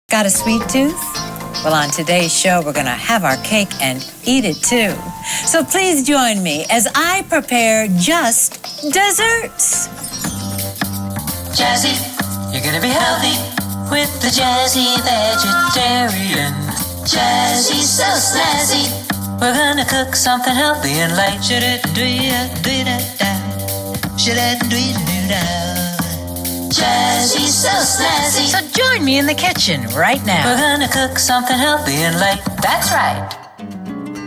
Got a sweet tooth? Well, on today's show, we're going to have our cake and eat it too. So please join me as I prepare just desserts. Jazzy, you're going to be healthy with the Jazzy Vegetarian. Jazzy, so snazzy. We're going to cook something healthy and light. Jazzy, so snazzy. So join me in the kitchen right now. We're gonna cook something healthy and light. That's right.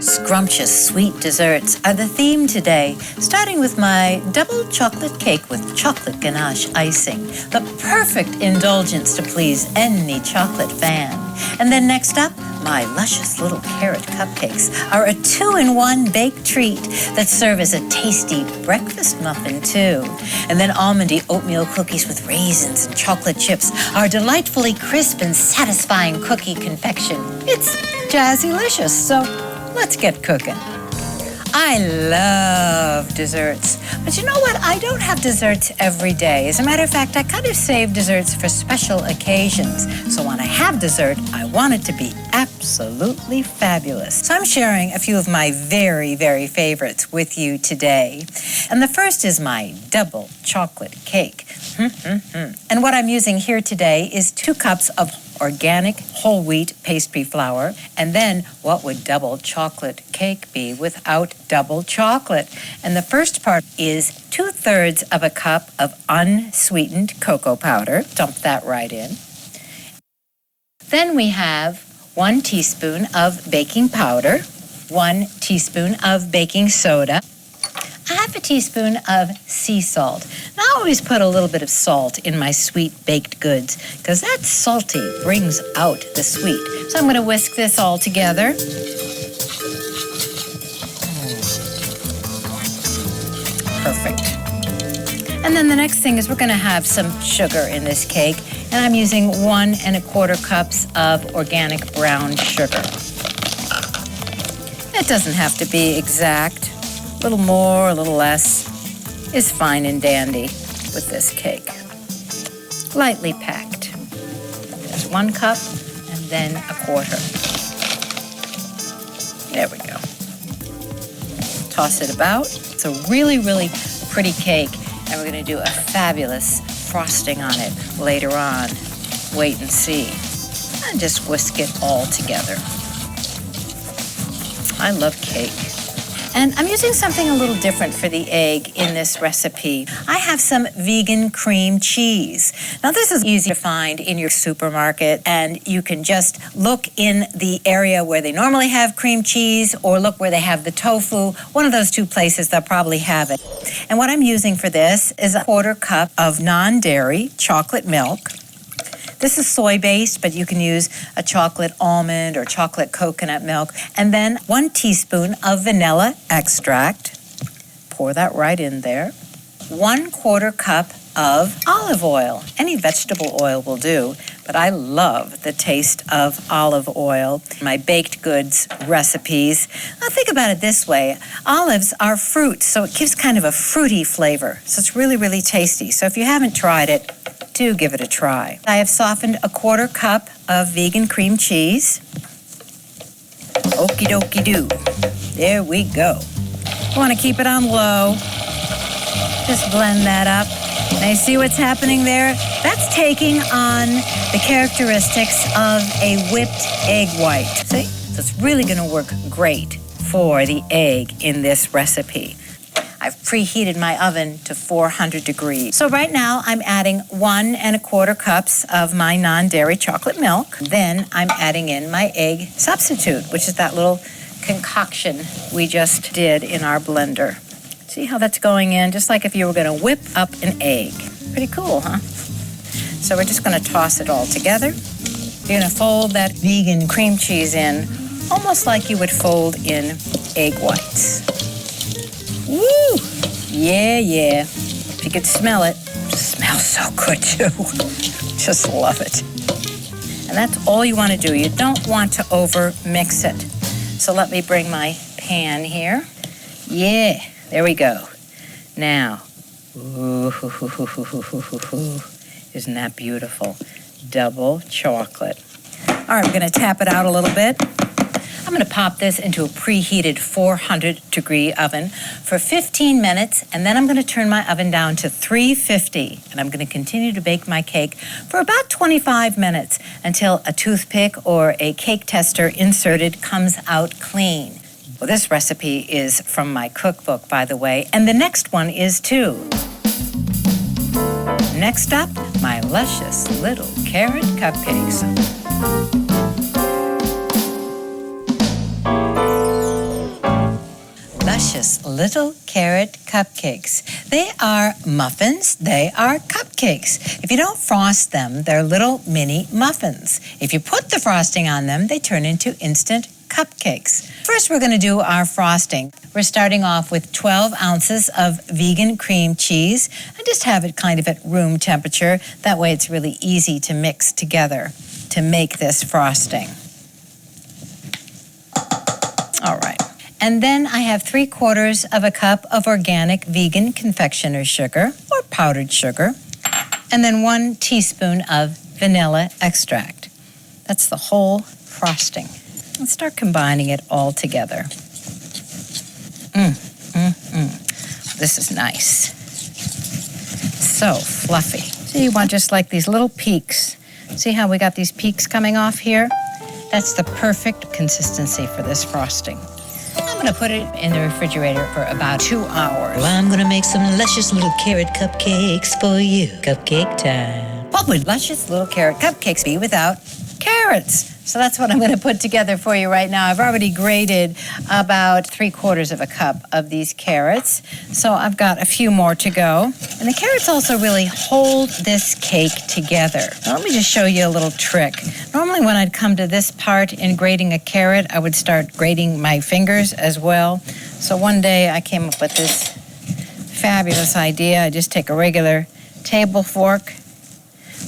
Scrumptious sweet desserts are the theme today, starting with my double chocolate cake with chocolate ganache icing, the perfect indulgence to please any chocolate fan. And then next up, my Luscious Little Carrot Cupcakes are a 2-in-1 baked treat that serve as a tasty breakfast muffin too. And then Almondy Oatmeal Cookies with raisins and chocolate chips are delightfully crisp and satisfying cookie confection. It's Jazzylicious, so let's get cooking. I love desserts, but you know what? I don't have desserts every day. As a matter of fact, I kind of save desserts for special occasions. So when I have dessert, I want it to be absolutely fabulous. So I'm sharing a few of my very, very favorites with you today. And the first is my double chocolate cake. And what I'm using here today is 2 cups of organic whole wheat pastry flour. And then what would double chocolate cake be without double chocolate? And the first part is 2/3 of a cup of unsweetened cocoa powder. Dump that right in. Then we have 1 teaspoon of baking powder, 1 teaspoon of baking soda, 1/2 teaspoon of sea salt. Now I always put a little bit of salt in my sweet baked goods because that salty brings out the sweet. So I'm going to whisk this all together. Perfect. And then the next thing is we're going to have some sugar in this cake, and I'm using 1 1/4 cups of organic brown sugar. It doesn't have to be exact. A little more, a little less is fine and dandy with this cake. Lightly packed. There's 1 cup and then 1/4. There we go. Toss it about. It's a really, really pretty cake, and we're going to do a fabulous frosting on it later on. Wait and see. And just whisk it all together. I love cake. And I'm using something a little different for the egg in this recipe. I have some vegan cream cheese. Now, this is easy to find in your supermarket, and you can just look in the area where they normally have cream cheese or look where they have the tofu. One of those 2 places, they'll probably have it. And what I'm using for this is 1/4 cup of non-dairy chocolate milk. This is soy-based, but you can use a chocolate almond or chocolate coconut milk. And then 1 teaspoon of vanilla extract. Pour that right in there. 1/4 cup of olive oil. Any vegetable oil will do, but I love the taste of olive oil. My baked goods recipes. Now think about it this way. Olives are fruit, so it gives kind of a fruity flavor. So it's really, really tasty. So if you haven't tried it, do give it a try. I have softened 1/4 cup of vegan cream cheese. Okie dokie do. There we go. You want to keep it on low. Just blend that up. Now you see what's happening there? That's taking on the characteristics of a whipped egg white. See? So it's really going to work great for the egg in this recipe. I've preheated my oven to 400 degrees. So right now I'm adding 1 1/4 cups of my non-dairy chocolate milk. Then I'm adding in my egg substitute, which is that little concoction we just did in our blender. See how that's going in? Just like if you were going to whip up an egg. Pretty cool, huh? So we're just going to toss it all together. You're going to fold that vegan cream cheese in almost like you would fold in egg whites. Woo! Yeah, yeah. If you could smell it, it smells so good too. Just love it. And that's all you want to do. You don't want to over mix it. So let me bring my pan here. Yeah, there we go. Now, ooh, isn't that beautiful? Double chocolate. All right, we're going to tap it out a little bit. I'm going to pop this into a preheated 400-degree oven for 15 minutes, and then I'm going to turn my oven down to 350, and I'm going to continue to bake my cake for about 25 minutes until a toothpick or a cake tester inserted comes out clean. Well, this recipe is from my cookbook, by the way, and the next one is too. Next up, my Luscious Little Carrot Cupcakes. Luscious Little Carrot Cupcakes. They are muffins, they are cupcakes. If you don't frost them, they're little mini muffins. If you put the frosting on them, they turn into instant cupcakes. First, we're going to do our frosting. We're starting off with 12 ounces of vegan cream cheese. And just have it kind of at room temperature. That way it's really easy to mix together to make this frosting. All right. And then I have 3/4 of a cup of organic vegan confectioner's sugar or powdered sugar. And then 1 teaspoon of vanilla extract. That's the whole frosting. Let's start combining it all together. This is nice. So fluffy. So you want just like these little peaks. See how we got these peaks coming off here? That's the perfect consistency for this frosting. I'm going to put it in the refrigerator for about 2 hours. Well, I'm gonna make some luscious little carrot cupcakes for you. Cupcake time. What would Luscious Little Carrot Cupcakes be without carrots? So that's what I'm going to put together for you right now. I've already grated about 3/4 of a cup of these carrots. So I've got a few more to go. And the carrots also really hold this cake together. Now, let me just show you a little trick. Normally when I'd come to this part in grating a carrot, I would start grating my fingers as well. So one day I came up with this fabulous idea. I just take a regular table fork,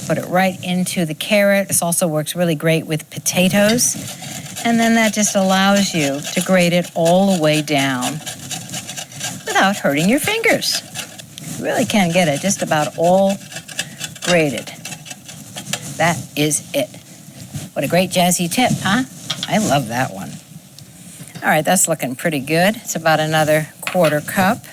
put it right into the carrot. This also works really great with potatoes. And then that just allows you to grate it all the way down without hurting your fingers. You really can get it just about all grated. That is it. What a great jazzy tip, huh? I love that one. All right, that's looking pretty good. It's about another 1/4 cup.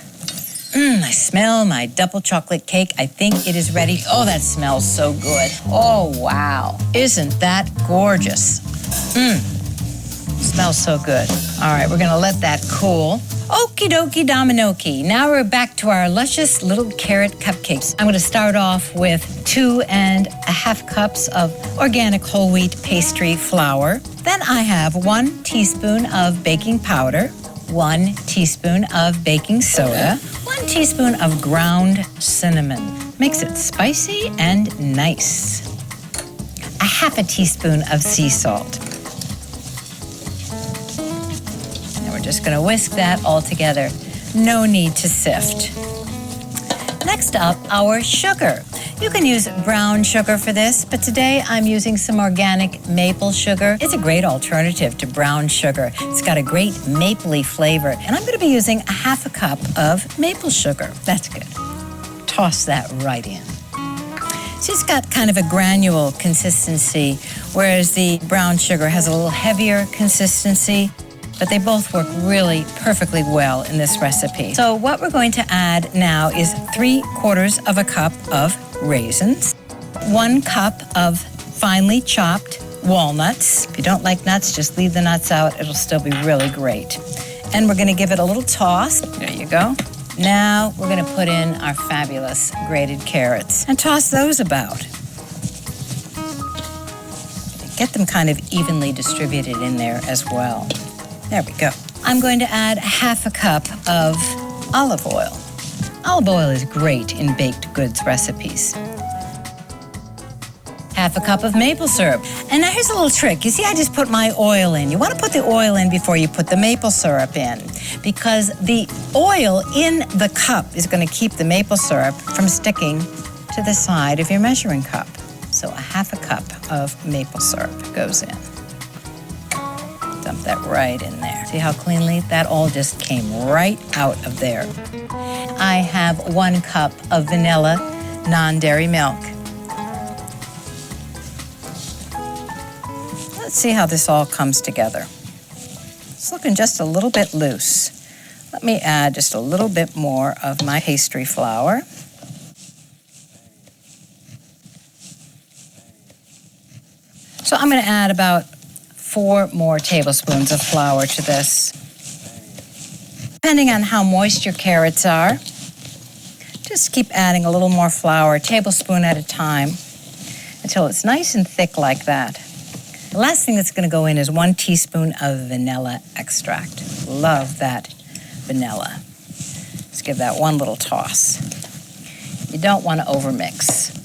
I smell my double chocolate cake. I think it is ready. Oh, that smells so good. Oh, wow. Isn't that gorgeous? Smells so good. All right, we're going to let that cool. Okie dokie dominoki. Now we're back to our Luscious Little Carrot Cupcakes. I'm going to start off with 2.5 cups of organic whole wheat pastry flour. Then I have 1 teaspoon of baking powder, 1 teaspoon of baking soda, 1 teaspoon of ground cinnamon. Makes it spicy and nice. 1/2 teaspoon of sea salt. And we're just going to whisk that all together. No need to sift. Next up, our sugar. You can use brown sugar for this, but today I'm using some organic maple sugar. It's a great alternative to brown sugar. It's got a great mapley flavor, and I'm going to be using 1/2 cup of maple sugar. That's good. Toss that right in. So it's got kind of a granule consistency, whereas the brown sugar has a little heavier consistency, but they both work really perfectly well in this recipe. So what we're going to add now is 3/4 of a cup of raisins, 1 cup of finely chopped walnuts. If you don't like nuts, just leave the nuts out. It'll still be really great. And we're going to give it a little toss. There you go. Now we're going to put in our fabulous grated carrots and toss those about. Get them kind of evenly distributed in there as well. There we go. I'm going to add 1/2 cup of olive oil. Olive oil is great in baked goods recipes. 1/2 cup of maple syrup. And now here's a little trick. You see, I just put my oil in. You want to put the oil in before you put the maple syrup in, because the oil in the cup is going to keep the maple syrup from sticking to the side of your measuring cup. So 1/2 cup of maple syrup goes in. Dump that right in there. See how cleanly? That all just came right out of there. I have 1 cup of vanilla non-dairy milk. Let's see how this all comes together. It's looking just a little bit loose. Let me add just a little bit more of my pastry flour. So I'm going to add about 4 more tablespoons of flour to this. Depending on how moist your carrots are, just keep adding a little more flour, a tablespoon at a time, until it's nice and thick like that. The last thing that's going to go in is 1 teaspoon of vanilla extract. Love that vanilla. Let's give that one little toss. You don't want to overmix.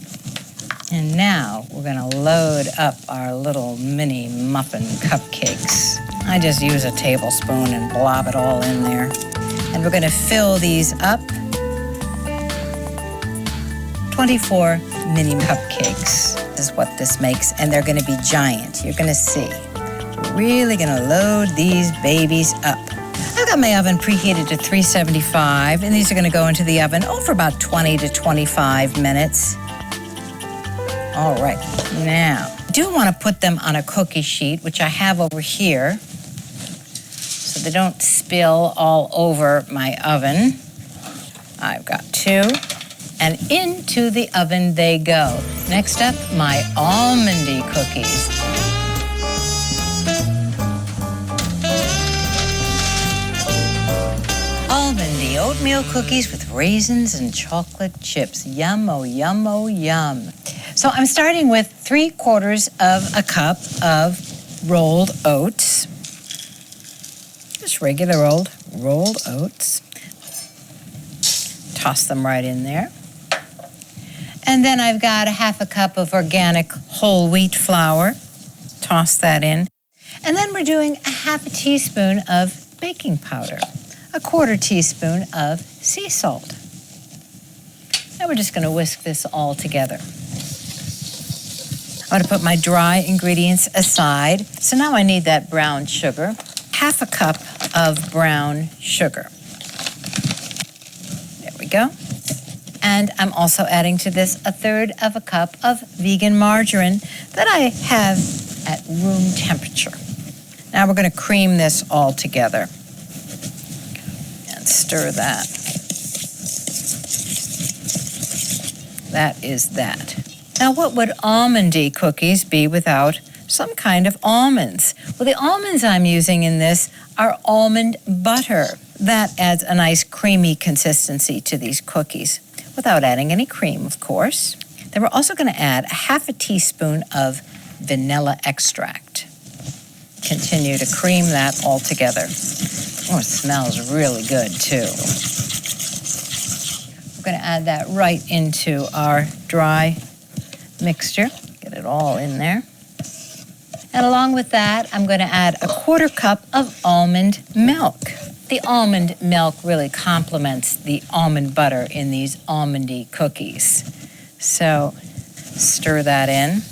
And now we're going to load up our little mini muffin cupcakes. I just use a tablespoon and blob it all in there. And we're going to fill these up. 24 mini cupcakes is what this makes, and they're going to be giant. You're going to see. We're really going to load these babies up. I've got my oven preheated to 375, and these are going to go into the oven for about 20 to 25 minutes. All right, now, I do want to put them on a cookie sheet, which I have over here, so they don't spill all over my oven. I've got 2. And into the oven they go. Next up, my almondy cookies. Almondy oatmeal cookies with raisins and chocolate chips. Yum, oh, yum, oh, yum. So I'm starting with 3/4 of a cup of rolled oats. Just regular old rolled oats. Toss them right in there. And then I've got a 1/2 cup of organic whole wheat flour. Toss that in. And then we're doing a 1/2 teaspoon of baking powder, a 1/4 teaspoon of sea salt. Now we're just going to whisk this all together. I'm going to put my dry ingredients aside. So now I need that brown sugar, 1/2 cup of brown sugar. There we go. And I'm also adding to this 1/3 cup of vegan margarine that I have at room temperature. Now we're going to cream this all together and stir that. That is that. Now what would almondy cookies be without some kind of almonds? Well, the almonds I'm using in this are almond butter. That adds a nice creamy consistency to these cookies, without adding any cream, of course. Then we're also going to add a 1/2 teaspoon of vanilla extract. Continue to cream that all together. Oh, it smells really good, too. We're going to add that right into our dry mixture. Get it all in there. And along with that, I'm going to add a 1/4 cup of almond milk. The almond milk really complements the almond butter in these almondy cookies. So stir that in.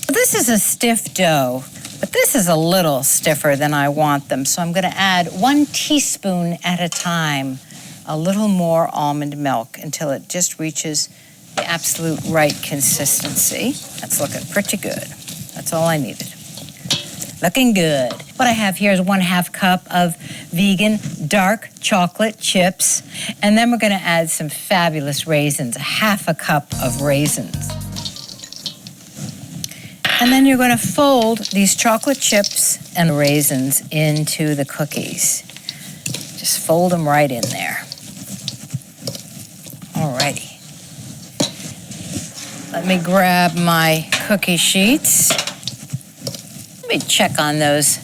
This is a stiff dough, but this is a little stiffer than I want them. So I'm going to add 1 teaspoon at a time, a little more almond milk until it just reaches the absolute right consistency. That's looking pretty good. That's all I needed. Looking good. What I have here is 1/2 cup of vegan dark chocolate chips. And then we're going to add some fabulous raisins, 1/2 cup of raisins. And then you're going to fold these chocolate chips and raisins into the cookies. Just fold them right in there. Alrighty. Let me grab my cookie sheets. Let me check on those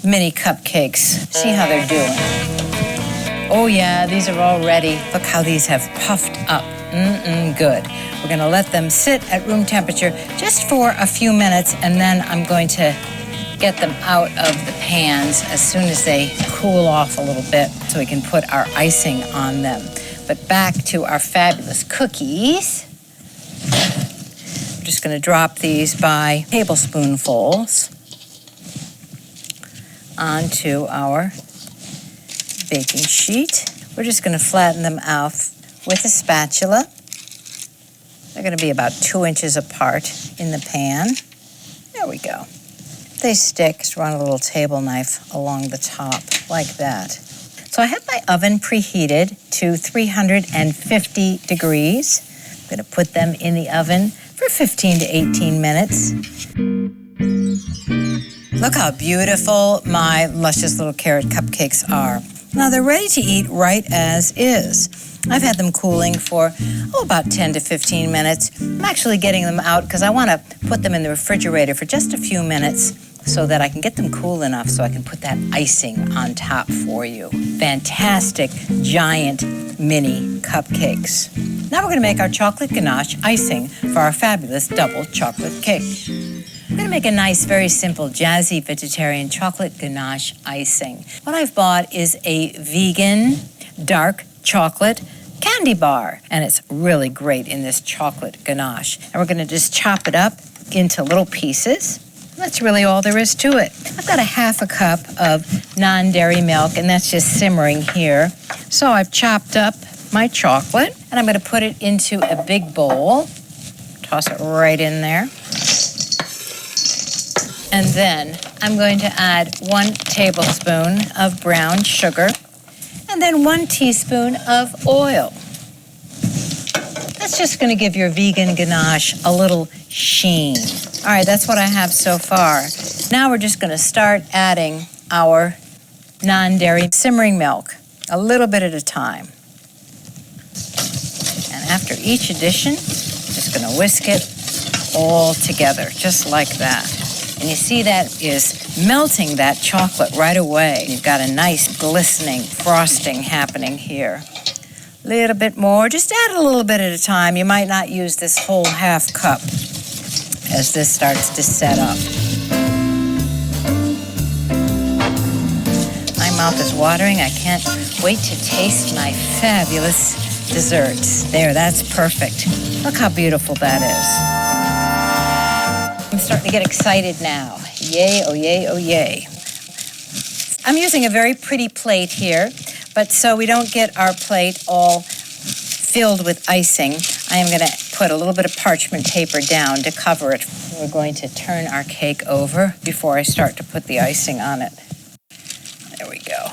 mini cupcakes, see how they're doing. Oh yeah, these are all ready. Look how these have puffed up. Good. We're going to let them sit at room temperature just for a few minutes, and then I'm going to get them out of the pans as soon as they cool off a little bit so we can put our icing on them. But back to our fabulous cookies. I'm just going to drop these by tablespoonfuls onto our baking sheet. We're just going to flatten them out with a spatula. They're going to be about 2 inches apart in the pan. There we go. they stick. Just run a little table knife along the top, like that. So I have my oven preheated to 350 degrees. I'm going to put them in the oven for 15 to 18 minutes. Look how beautiful my Luscious Little Carrot Cupcakes are. Now they're ready to eat right as is. I've had them cooling for, about 10 to 15 minutes. I'm actually getting them out because I want to put them in the refrigerator for just a few minutes so that I can get them cool enough so I can put that icing on top for you. Fantastic, giant, mini cupcakes. Now we're going to make our chocolate ganache icing for our fabulous double chocolate cake. I'm going to make a nice, very simple, jazzy vegetarian chocolate ganache icing. What I've bought is a vegan dark chocolate candy bar, and it's really great in this chocolate ganache. And we're going to just chop it up into little pieces. That's really all there is to it. I've got a half a cup of non-dairy milk, and that's just simmering here. So I've chopped up my chocolate, and I'm going to put it into a big bowl. Toss it right in there. And then I'm going to add 1 tablespoon of brown sugar, and then 1 teaspoon of oil. That's just going to give your vegan ganache a little sheen. All right, that's what I have so far. Now we're just going to start adding our non-dairy simmering milk, a little bit at a time. And after each addition, just going to whisk it all together, just like that. And you see that is melting that chocolate right away. You've got a nice glistening frosting happening here. A little bit more, just add a little bit at a time. You might not use this whole half cup as this starts to set up. My mouth is watering. I can't wait to taste my fabulous desserts. There, that's perfect. Look how beautiful that is. I'm starting to get excited now. Yay, oh yay, oh yay. I'm using a very pretty plate here, but so we don't get our plate all filled with icing, I am going to put a little bit of parchment paper down to cover it. We're going to turn our cake over before I start to put the icing on it. There we go.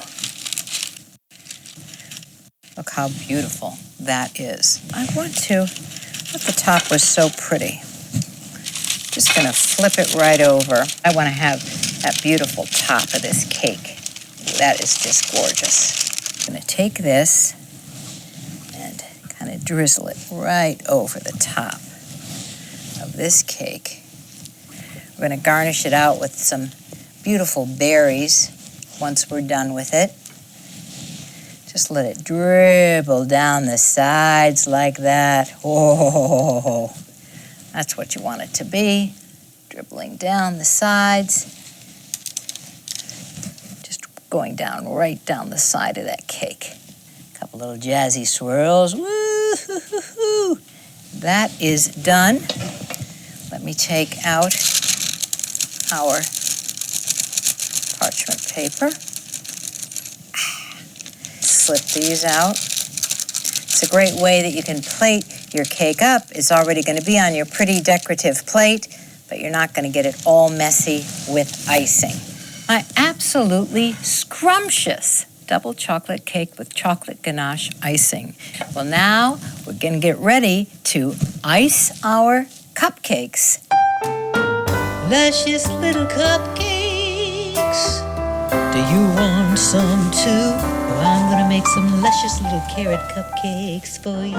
Look how beautiful that is. I want to, the top was so pretty. Just going to flip it right over. I want to have that beautiful top of this cake. That is just gorgeous. I'm going to take this and kind of drizzle it right over the top of this cake. We're going to garnish it out with some beautiful berries once we're done with it. Just let it dribble down the sides like that. Oh, that's what you want it to be. Dribbling down the sides. Just going down right down the side of that cake. A couple little jazzy swirls. Woo-hoo-hoo-hoo. That is done. Let me take out our parchment paper. Slip these out. It's a great way that you can plate your cake up. It's already going to be on your pretty decorative plate, but you're not going to get it all messy with icing. My absolutely scrumptious double chocolate cake with chocolate ganache icing. Well, now we're going to get ready to ice our cupcakes. Luscious little cupcakes. Do you want some too? Well, I'm gonna make some luscious little carrot cupcakes for you.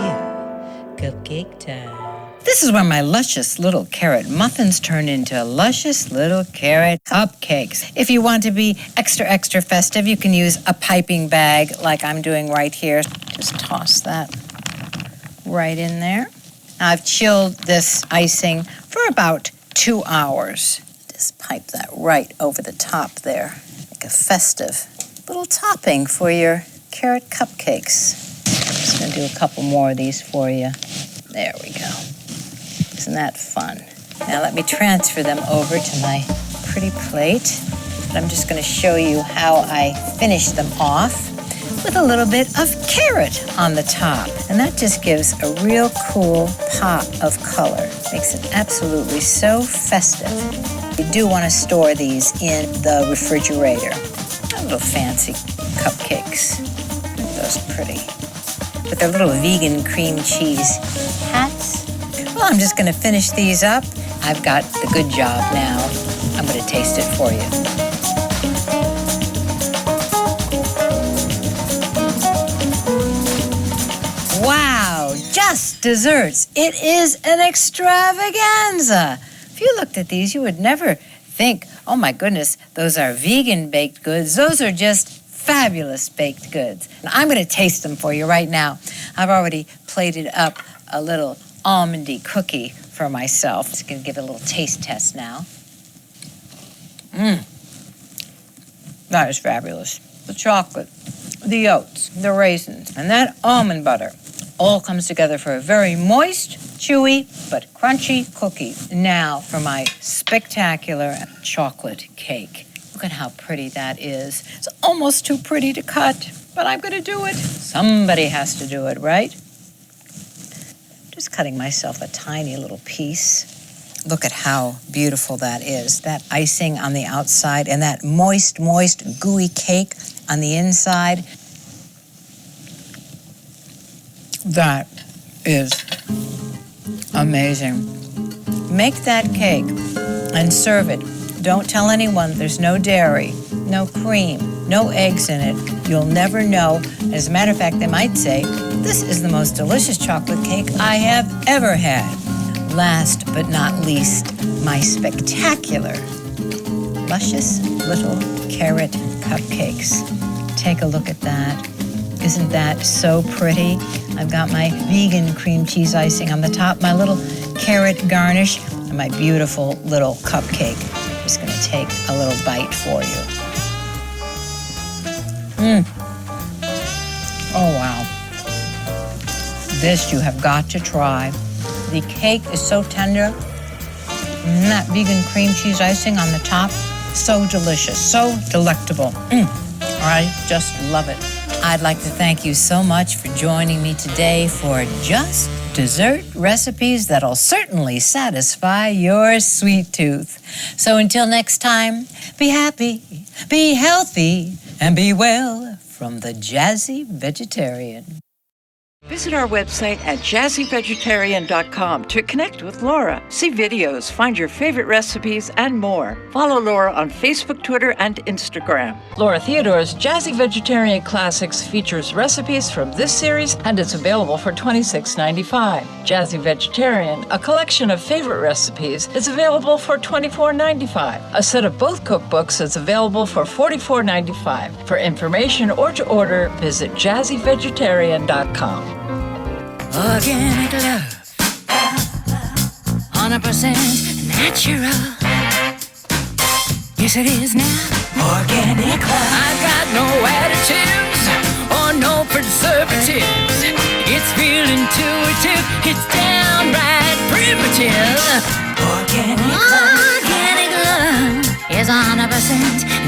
Cupcake time. This is where my luscious little carrot muffins turn into luscious little carrot cupcakes. If you want to be extra, extra festive, you can use a piping bag like I'm doing right here. Just toss that right in there. Now, I've chilled this icing for about 2 hours. Just pipe that right over the top there. Like a festive little topping for your carrot cupcakes. Just gonna do a couple more of these for you. There we go. Isn't that fun? Now let me transfer them over to my pretty plate. But I'm just gonna show you how I finish them off with a little bit of carrot on the top. And that just gives a real cool pop of color. Makes it absolutely so festive. You do want to store these in the refrigerator. Little fancy cupcakes. Aren't those pretty? With their little vegan cream cheese hats. Well, I'm just going to finish these up. I've got the good job now. I'm going to taste it for you. Wow, just desserts. It is an extravaganza. If you looked at these, you would never think, oh my goodness, those are vegan baked goods. Those are just fabulous baked goods. And I'm going to taste them for you right now. I've already plated up a little almondy cookie for myself. Just going to give it a little taste test now. That is fabulous. The chocolate, the oats, the raisins, and that almond butter all comes together for a very moist, chewy, but crunchy cookie. Now for my spectacular chocolate cake. Look at how pretty that is. It's almost too pretty to cut, but I'm going to do it. Somebody has to do it, right? Just cutting myself a tiny little piece. Look at how beautiful that is. That icing on the outside and that moist, gooey cake on the inside. That is amazing. Make that cake and serve it. Don't tell anyone there's no dairy, no cream, no eggs in it. You'll never know. As a matter of fact, they might say, this is the most delicious chocolate cake I have ever had. Last but not least, my spectacular Luscious Little Carrot Cupcakes. Take a look at that. Isn't that so pretty? I've got my vegan cream cheese icing on the top, my little carrot garnish, and my beautiful little cupcake. Just going to take a little bite for you. Oh, wow. This you have got to try. The cake is so tender. And that vegan cream cheese icing on the top, so delicious, so delectable. I just love it. I'd like to thank you so much for joining me today for Just Dessert Recipes that'll certainly satisfy your sweet tooth. So until next time, be happy, be healthy, and be well from the Jazzy Vegetarian. Visit our website at jazzyvegetarian.com to connect with Laura, see videos, find your favorite recipes, and more. Follow Laura on Facebook, Twitter, and Instagram. Laura Theodore's Jazzy Vegetarian Classics features recipes from this series, and it's available for $26.95. Jazzy Vegetarian, a collection of favorite recipes, is available for $24.95. A set of both cookbooks is available for $44.95. For information or to order, visit jazzyvegetarian.com. Organic love, 100% natural. Yes, it is now. Organic love. I've got no additives or no preservatives. It's real intuitive. It's downright primitive. Organic love is 100%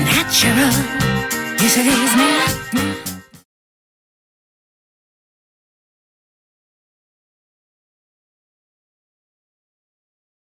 natural. Yes, it is now.